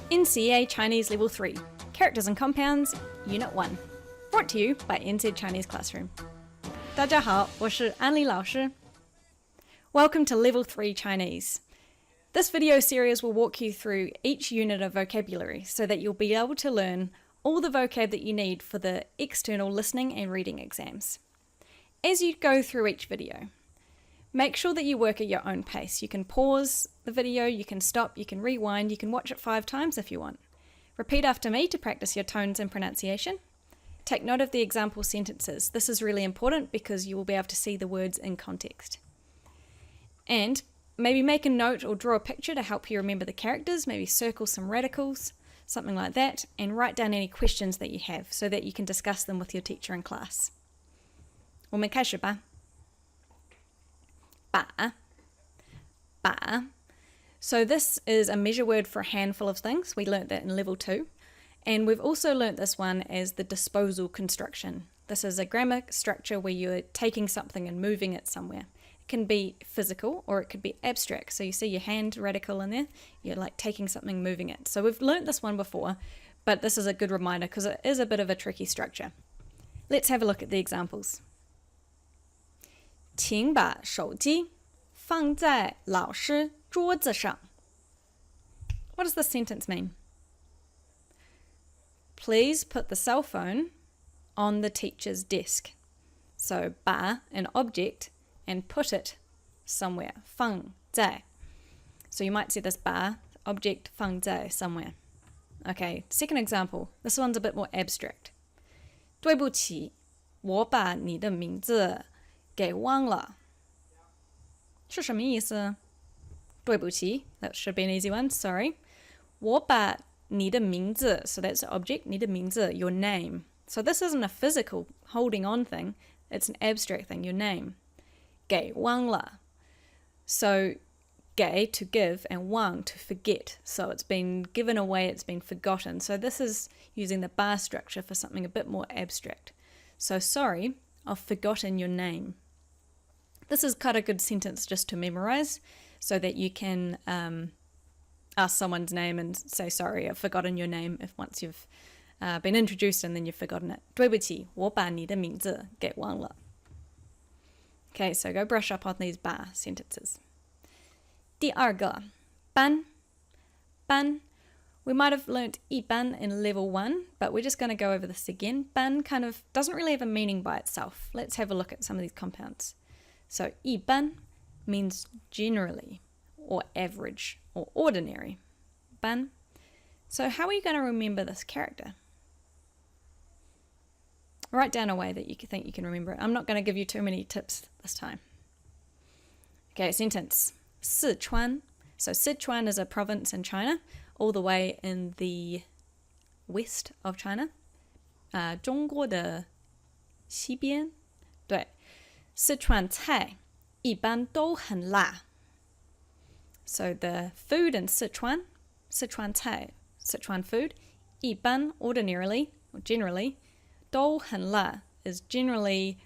NCEA Chinese Level 3, Characters and Compounds, Unit 1. Brought to you by NZ Chinese Classroom. 大家好，我是安利老师. Welcome to Level 3 Chinese. This video series will walk you through each unit of vocabulary so that you'll be able to learn all the vocab that you need for the external listening and reading exams. As you go through each video, make sure that you work at your own pace. You can pause the video, you can stop, you can rewind, you can watch it 5 times if you want. Repeat after me to practice your tones and pronunciation. Take note of the example sentences. This is really important because you will be able to see the words in context. And maybe make a note or draw a picture to help you remember the characters, maybe circle some radicals, something like that, and write down any questions that you have so that you can discuss them with your teacher in class. 我们开始吧。把. So this is a measure word for a handful of things. We learnt that in level 2. And we've also learnt this one as the disposal construction. This is a grammar structure where you're taking something and moving it somewhere. It can be physical or it could be abstract. So you see your hand radical in there. You're like taking something, moving it. So we've learnt this one before, but this is a good reminder because it is a bit of a tricky structure. Let's have a look at the examples. 请把手机放在老师桌子上. What does this sentence mean? Please put the cell phone on the teacher's desk. So 把 an object and put it somewhere. 放在. So you might see this 把 object 放在 somewhere. Okay, second example. This one's a bit more abstract. 对不起，我把你的名字给忘了。是什么意思？对不起, that should be an easy one, sorry. 我把你的名字, so that's the object, 你的名字, your name. So this isn't a physical holding on thing, it's an abstract thing, your name. 给忘了. So 给 to give and 忘 to forget. So it's been given away, it's been forgotten. So this is using the bar structure for something a bit more abstract. So sorry, I've forgotten your name. This is quite a good sentence just to memorize so that you can ask someone's name and say, sorry, I've forgotten your name if once you've been introduced and then you've forgotten it. 对不起，我把你的名字给忘了. Okay, so go brush up on these bar sentences. 第二个，班. We might have learnt 一般 in level 1, but we're just going to go over this again. 班 kind of doesn't really have a meaning by itself. Let's have a look at some of these compounds. So 一般 means generally or average or ordinary. 班. So how are you going to remember this character? Write down a way that you think you can remember it. I'm not going to give you too many tips this time. Okay, sentence. 四川. So Sichuan is a province in China, all the way in the west of China. 中国的西边. 对. 四川菜一般都很辣. So the food in Sichuan, Sichuan 菜, Sichuan food, 一般 ordinarily or generally, 都很辣 is generally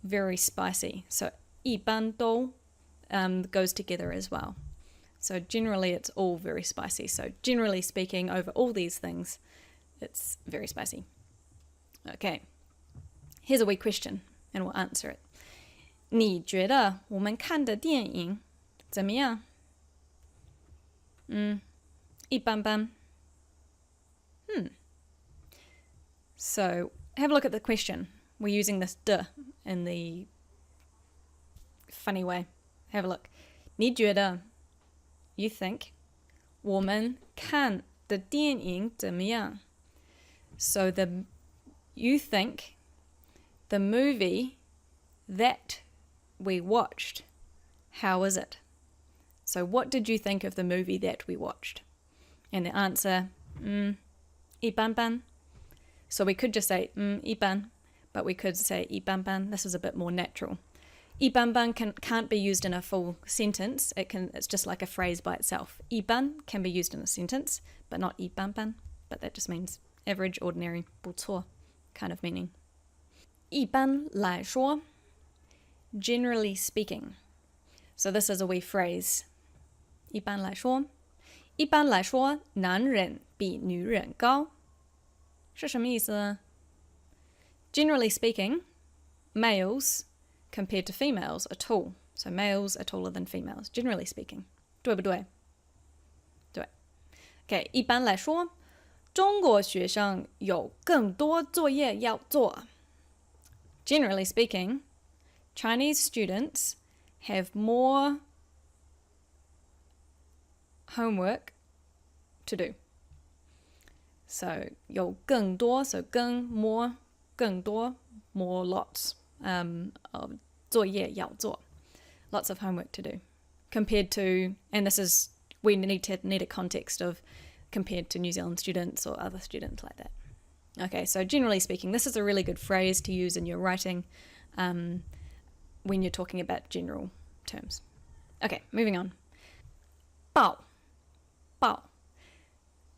very spicy. So 一般都 goes together as well. So generally it's all very spicy. So generally speaking, over all these things, it's very spicy. Okay, here's a wee question and we'll answer it. 你觉得我们看的电影怎么样？一般般. So have a look at the question. We're using this de in the funny way. Have a look. 你觉得 you think 我们看的电影怎么样? So you think the movie that we watched, how is it? So what did you think of the movie that we watched? And the answer, 一般般. So we could just say 一般, but we could say 一般般. This is a bit more natural. 一般般 can't be used in a full sentence. It's just like a phrase by itself. 一般 can be used in a sentence, but not 一般般. But that just means average, ordinary, 不错 kind of meaning. 一般来说, generally speaking. So this is a wee phrase. 一般来说,一般来说，男人比女人高。是什么意思呢？ Generally speaking, males compared to females are tall. So males are taller than females, generally speaking. 对不对？对。Okay, 一般来说，中国学生有更多作业要做。Generally speaking, Chinese students have more homework to do. So 有更多 so 更 more 更多 more lots of 作业要做 lots of homework to do compared to, and this is we need a context of compared to New Zealand students or other students like that. Okay, so generally speaking, this is a really good phrase to use in your writing when you're talking about general terms. Okay, moving on. 报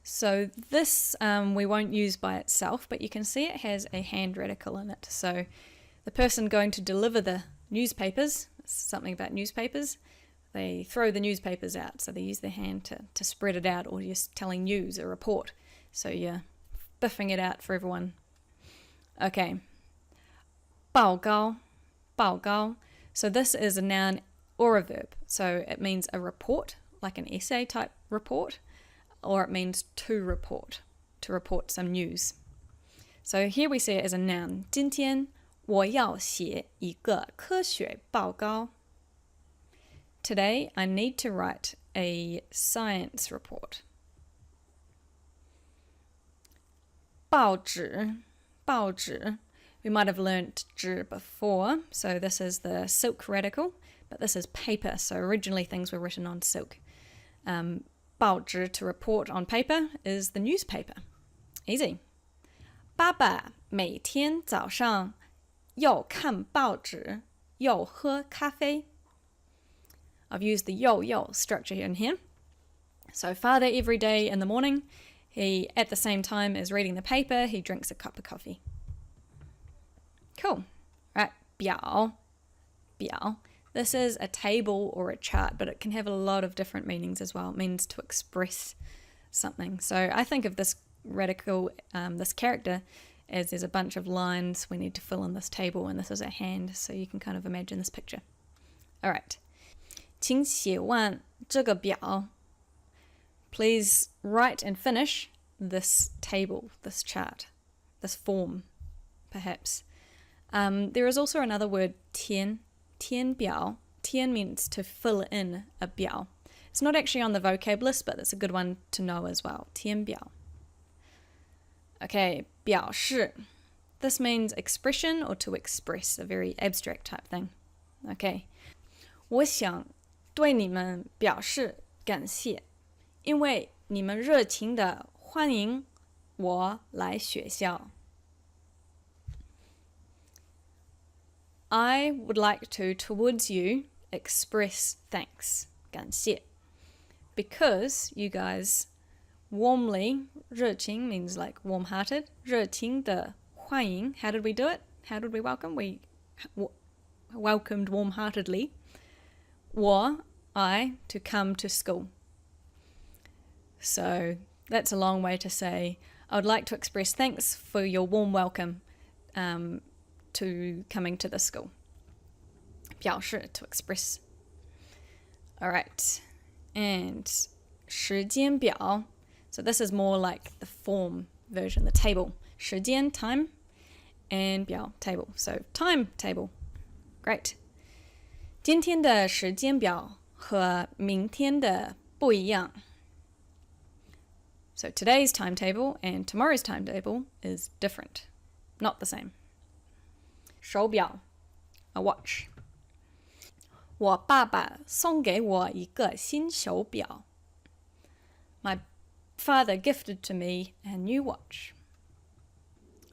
So this we won't use by itself, but you can see it has a hand radical in it. So the person going to deliver the newspapers, something about newspapers, they throw the newspapers out. So they use their hand to spread it out, or you're telling news, a report. So you're biffing it out for everyone. Okay. 报告. So this is a noun or a verb. So it means a report, like an essay type report, or it means to report some news. So here we see it as a noun. 今天我要写一个科学报告. Today I need to write a science report. 报纸. We might have learnt 纸 before, so this is the silk radical, but this is paper, so originally things were written on silk. 报纸 to report on paper is the newspaper. Easy. 爸爸每天早上要看报纸，要喝咖啡. I've used the yo structure in here. So father every day in the morning, he at the same time as reading the paper, he drinks a cup of coffee. Cool. Right, 表. This is a table or a chart, but it can have a lot of different meanings as well. It means to express something. So I think of this radical, this character, as there's a bunch of lines we need to fill in this table, and this is a hand, so you can kind of imagine this picture. All right. 请写完这个表. Please write and finish this table, this chart, this form, perhaps. There is also another word, 填表. 填 means to fill in a 表. It's not actually on the vocab list, but it's a good one to know as well. 填表. Okay, 表示. This means expression or to express, a very abstract type thing. Okay. 我想对你们表示感谢，因为你们热情地欢迎我来学校。I would like to, towards you, express thanks, 感谢, because you guys warmly, 热情 means like warm-hearted, 热情的欢迎, how did we do it? How did we welcome? We welcomed warm-heartedly. 我, I, to come to school. So that's a long way to say, I would like to express thanks for your warm welcome to coming to the school. 表示 to express. All right. And 时间表. So this is more like the form version, the table. 时间 time and 表 table. So time table. Great. 今天的时间表和明天的不一样. So today's timetable and tomorrow's timetable is different. Not the same. 手表 a watch. 我爸爸送给我一个新手表. My father gifted to me a new watch.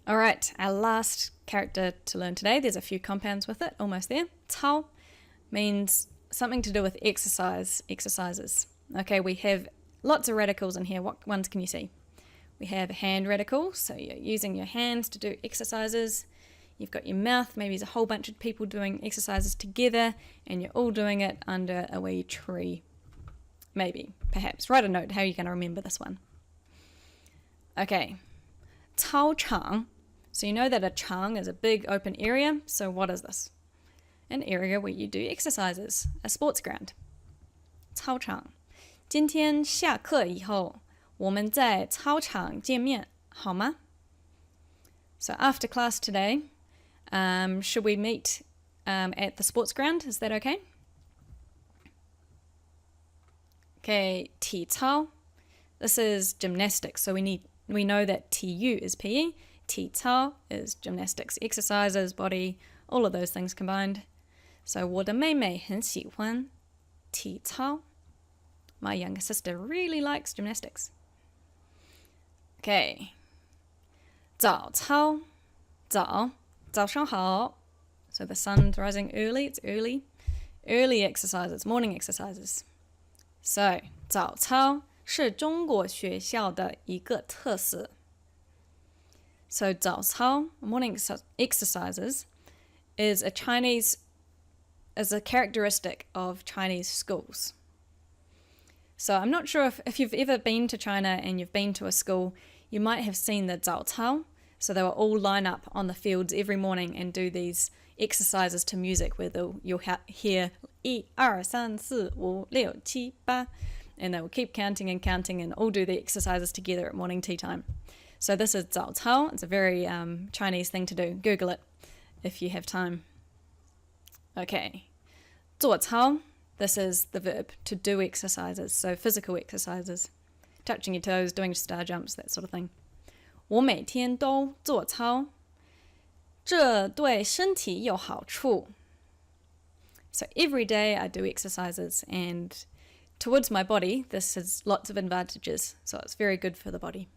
All right, our last character to learn today. There's a few compounds with it, almost there. 操 means something to do with exercises. Okay, we have lots of radicals in here. What ones can you see? We have hand radicals, so you're using your hands to do exercises. You've got your mouth, maybe there's a whole bunch of people doing exercises together, and you're all doing it under a wee tree. maybe, perhaps. Write a note. How are you going to remember this one? Okay. 操场. So you know that a chang is a big open area. So what is this? An area where you do exercises, a sports ground. 操场. 今天下课以后，我们在操场见面，好吗? So after class today, should we meet at the sports ground? Is that okay? Okay, 体操. This is gymnastics. So we know that 体育 is PE, 体操 is gymnastics, exercises, body, all of those things combined. So 我的妹妹很喜欢体操. My younger sister really likes gymnastics. Okay. 早操. 早上好. So the sun's rising early, it's early. Early exercises, morning exercises. So 早操是中国学校的一个特色. So 早操, morning exercises, is a characteristic of Chinese schools. So I'm not sure if you've ever been to China and you've been to a school, you might have seen the 早操. So they will all line up on the fields every morning and do these exercises to music where you'll hear 1, 2, 3, 4, 5, 6, 7, 8, and they will keep counting and all do the exercises together at morning tea time. So this is 早操. It's a very Chinese thing to do. Google it if you have time. Okay. 做操. This is the verb, to do exercises, so physical exercises. Touching your toes, doing star jumps, that sort of thing. 我每天都做操，这对身体有好处. So every day I do exercises, and towards my body, this has lots of advantages, so it's very good for the body.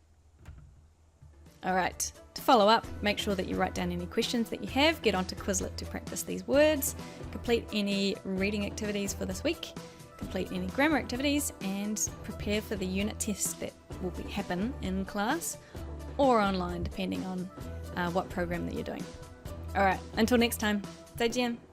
Alright, to follow up, make sure that you write down any questions that you have, get onto Quizlet to practice these words, complete any reading activities for this week, complete any grammar activities, and prepare for the unit test that will happen in class or online, depending on what program that you're doing. Alright, until next time, 再见.